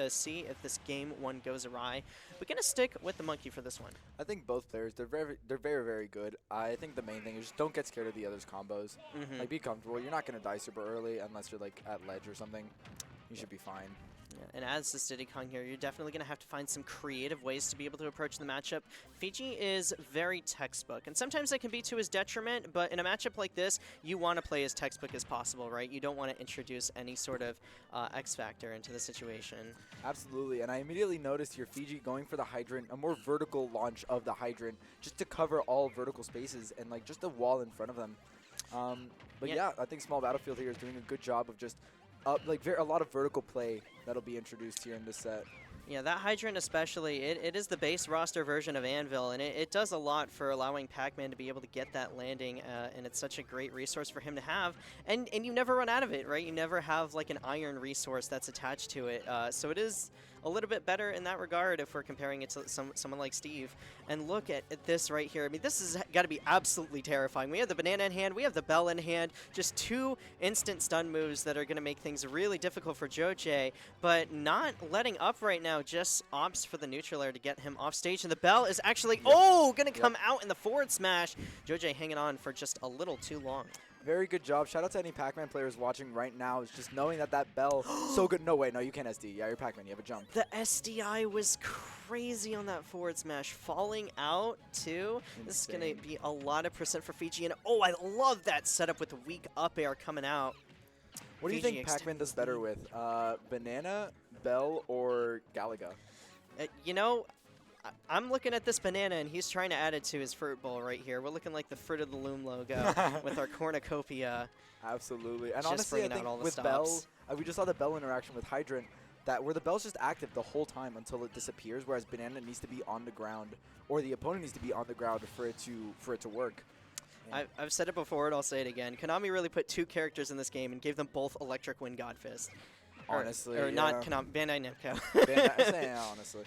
see if this game one goes awry. We're going to stick with the monkey for this one. I think both players, they're very good. I think the main thing is just don't get scared of the other's combos. Like, be comfortable. You're not going to die super early unless you're like at ledge or something. You should be fine. Yeah, and as this Diddy Kong here, you're definitely going to have to find some creative ways to be able to approach the matchup. Fiji is very textbook, and sometimes that can be to his detriment, but in a matchup like this, you want to play as textbook as possible, right? You don't want to introduce any sort of X factor into the situation. Absolutely, and I immediately noticed here Fiji going for the hydrant, a more vertical launch of the hydrant, just to cover all vertical spaces and like just a wall in front of them. But yeah, I think Small Battlefield here is doing a good job of just a lot of vertical play that'll be introduced here in this set. Yeah, that hydrant especially, it is the base roster version of Anvil, and it does a lot for allowing Pac-Man to be able to get that landing, and it's such a great resource for him to have. And you never run out of it, right? You never have like an iron resource that's attached to it. So it is a little bit better in that regard if we're comparing it to someone like Steve. And look at this right here. I mean, this has got to be absolutely terrifying. We have the banana in hand, we have the bell in hand, just 2 instant stun moves that are going to make things really difficult for Joj, but not letting up right now. Just opts for the neutral air to get him off stage, and the bell is actually going to come out in the forward smash. Joj hanging on for just a little too long. Very good job. Shout out to any Pac-Man players watching right now. It's just knowing that bell so good. No, wait, no, you can't SD. Yeah, you're Pac-Man. You have a jump. The SDI was crazy on that forward smash. Falling out, too. Insane. This is going to be a lot of percent for Fiji. And, oh, I love that setup with the weak up air coming out. What do you think Pac-Man does better with? Banana, Bell, or Galaga? You know, I'm looking at this banana, and he's trying to add it to his fruit bowl right here. We're looking like the Fruit of the Loom logo with our cornucopia. Absolutely. And just honestly, I think all the with stops. Bell, we just saw the Bell interaction with Hydrant, where the Bell's just active the whole time until it disappears, whereas Banana needs to be on the ground, or the opponent needs to be on the ground for it to work. Yeah. I've said it before, and I'll say it again. Konami really put 2 characters in this game and gave them both Electric Wind God Fist. Honestly, or not Konami, Bandai Namco. Honestly.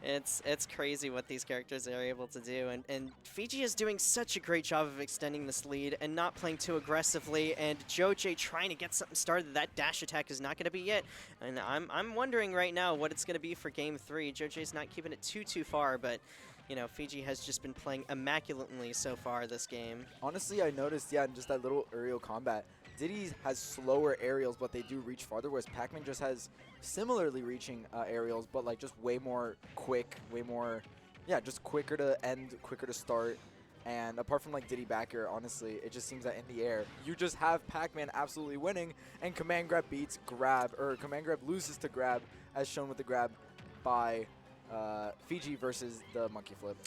It's crazy what these characters are able to do, and Fiji is doing such a great job of extending this lead and not playing too aggressively, and Joj trying to get something started. That dash attack is not going to be it, and I'm wondering right now what it's going to be for Game 3. Joj's not keeping it too far, but you know, Fiji has just been playing immaculately so far this game. Honestly, I noticed, in just that little aerial combat, Diddy has slower aerials, but they do reach farther, whereas Pac-Man just has similarly reaching aerials, but like just way more quick, way more, just quicker to end, quicker to start. And apart from like Diddy back air, honestly, it just seems that in the air, you just have Pac-Man absolutely winning, and command grab beats grab, or command grab loses to grab, as shown with the grab by Fiji versus the monkey flip.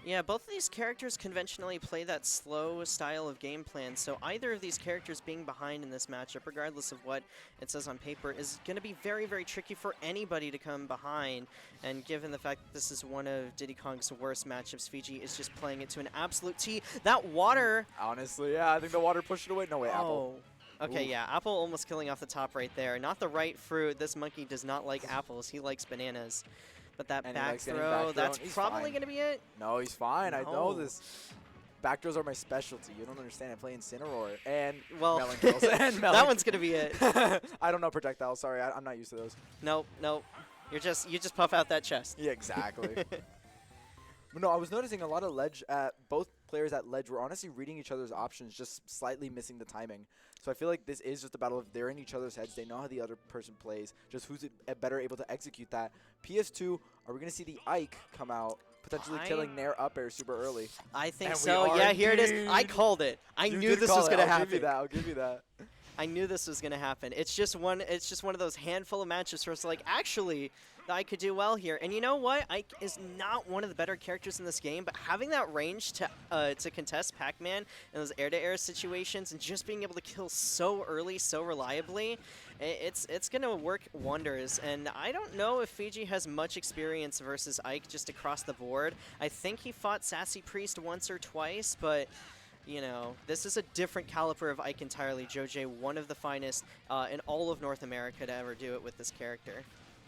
Yeah, both of these characters conventionally play that slow style of game plan, so either of these characters being behind in this matchup, regardless of what it says on paper, is going to be very tricky for anybody to come behind. And given the fact that this is one of Diddy Kong's worst matchups, Fiji is just playing it to an absolute T. That water... Honestly, yeah, I think the water pushed it away. No way, Apple. Okay, Ooh. yeah, Apple almost killing off the top right there. Not the right fruit. This monkey does not like apples. He likes bananas. But that back throw, that's probably going to be it. No, he's fine. No. I know this. Back throws are my specialty. You don't understand. I play Incineroar and melon kills. That one's going to be it. I don't know projectile. Sorry, I'm not used to those. Nope. You just puff out that chest. Yeah, exactly. But no, I was noticing a lot of ledge both players at ledge were honestly reading each other's options, just slightly missing the timing. So I feel like this is just a battle of they're in each other's heads. They know how the other person plays, just who's better able to execute that. PS2, are we going to see the Ike come out, potentially killing Nair up air super early? I think so. Yeah, here it is. I called it. I knew this was going to happen. I'll give you that. I knew this was going to happen. It's just one of those handful of matches where it's like, actually, Ike could do well here. And you know what? Ike is not one of the better characters in this game, but having that range to contest Pac-Man in those air-to-air situations and just being able to kill so early, so reliably, it's going to work wonders. And I don't know if Fiji has much experience versus Ike just across the board. I think he fought Sassy Priest once or twice, but... You know, this is a different caliber of Ike entirely. Joj, one of the finest in all of North America to ever do it with this character.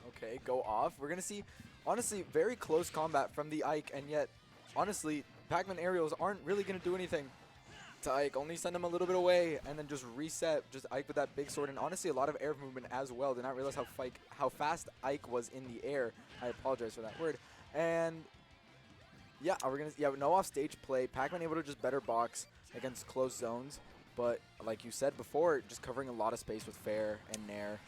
Okay, go off. We're going to see, honestly, very close combat from the Ike, and yet, honestly, Pac-Man aerials aren't really going to do anything. to Ike. Only send him a little bit away and then just reset. Just Ike with that big sword. And honestly, a lot of air movement as well. Did not realize how fast Ike was in the air. I apologize for that word. And yeah, no off stage play. Pac-Man able to just better box against close zones. But like you said before, just covering a lot of space with fair and nair.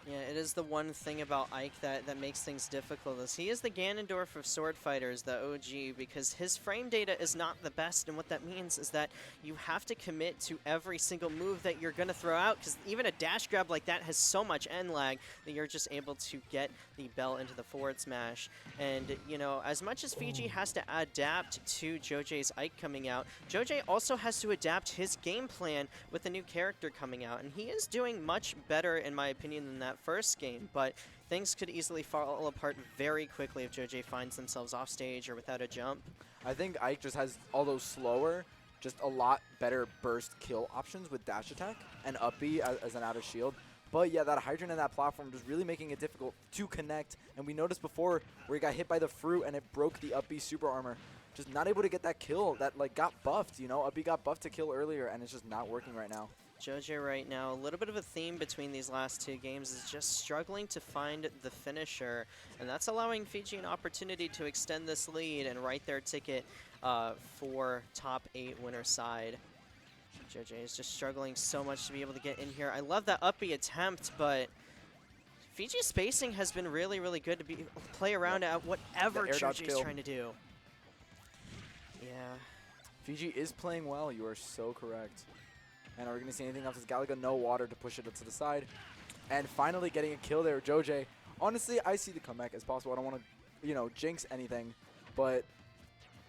Yeah, it is the one thing about Ike that makes things difficult. Is he is the Ganondorf of sword fighters, the OG, because his frame data is not the best, and what that means is that you have to commit to every single move that you're going to throw out, because even a dash grab like that has so much end lag that you're just able to get the bell into the forward smash. And, you know, as much as Fiji has to adapt to Jojay's Ike coming out, Jojay also has to adapt his game plan with a new character coming out, and he is doing much better, in my opinion, than that first game, but things could easily fall apart very quickly if Jojay finds themselves off stage or without a jump. I think Ike just has all those slower, just a lot better burst kill options with dash attack and up B as an out of shield. But yeah, that Hydrant and that platform just really making it difficult to connect. And we noticed before where he got hit by the fruit and it broke the up B super armor. Just not able to get that kill that like got buffed, you know? Up B got buffed to kill earlier and it's just not working right now. Jojay right now, a little bit of a theme between these last two games is just struggling to find the finisher, and that's allowing Fiji an opportunity to extend this lead and write their ticket for top 8 winner side. Jojay is just struggling so much to be able to get in here. I love that up B attempt, but Fiji's spacing has been really, really good to play around at whatever Jojay is trying to do. Yeah. Fiji is playing well, you are so correct. And are we going to see anything else? Is Galaga no water to push it to the side? And finally getting a kill there, Jojay. Honestly, I see the comeback as possible. I don't want to, you know, jinx anything. But,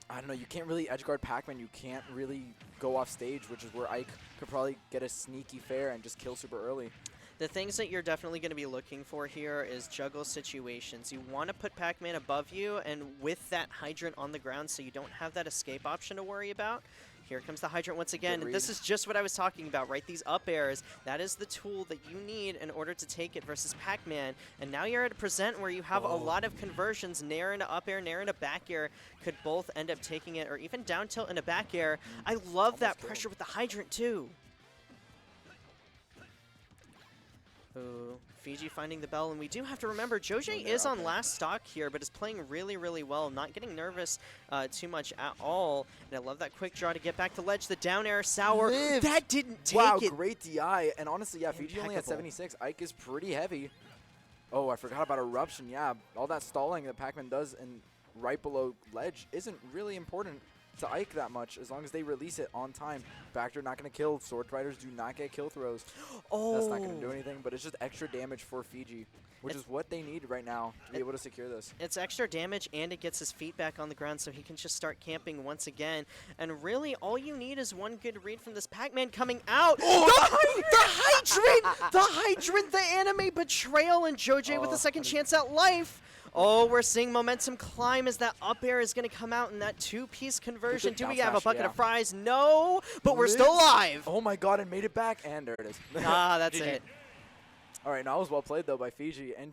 I don't know, you can't really edgeguard Pac-Man. You can't really go off stage, which is where Ike could probably get a sneaky fair and just kill super early. The things that you're definitely going to be looking for here is juggle situations. You want to put Pac-Man above you and with that Hydrant on the ground so you don't have that escape option to worry about. Here comes the Hydrant once again, and this is just what I was talking about, right? These up airs, that is the tool that you need in order to take it versus Pac-Man. And now you're at a present where you have a lot of conversions. Nair into up air, Nair into back air could both end up taking it, or even down tilt into back air. I love that pressure with the Hydrant, too. Ooh, Fiji finding the bell, and we do have to remember Jojay is on last stock here, but is playing really, really well, not getting nervous too much at all. And I love that quick draw to get back to ledge, the down air sour. That didn't take it. Wow, great DI, and honestly, yeah, Fiji only at 76. Ike is pretty heavy. Oh, I forgot about Eruption. Yeah, all that stalling that Pac-Man does and right below ledge isn't really important to Ike that much as long as they release it on time. Backdoor not going to kill. Sword fighters do not get kill throws. Oh, that's not going to do anything, but it's just extra damage for Fiji, which is what they need right now to be able to secure this. It's extra damage, and it gets his feet back on the ground so he can just start camping once again. And really, all you need is one good read from this Pac-Man coming out. Oh, the Hydrant! The Hydrant, the anime betrayal, and Jojay with a second chance at life. Oh, we're seeing momentum climb as that up air is going to come out in that two-piece conversion. Do we have a bucket of fries? No, but we're still alive. Oh my god, and made it back, and there it is. Ah, that's it. All right, now it was well played, though, by Fiji. And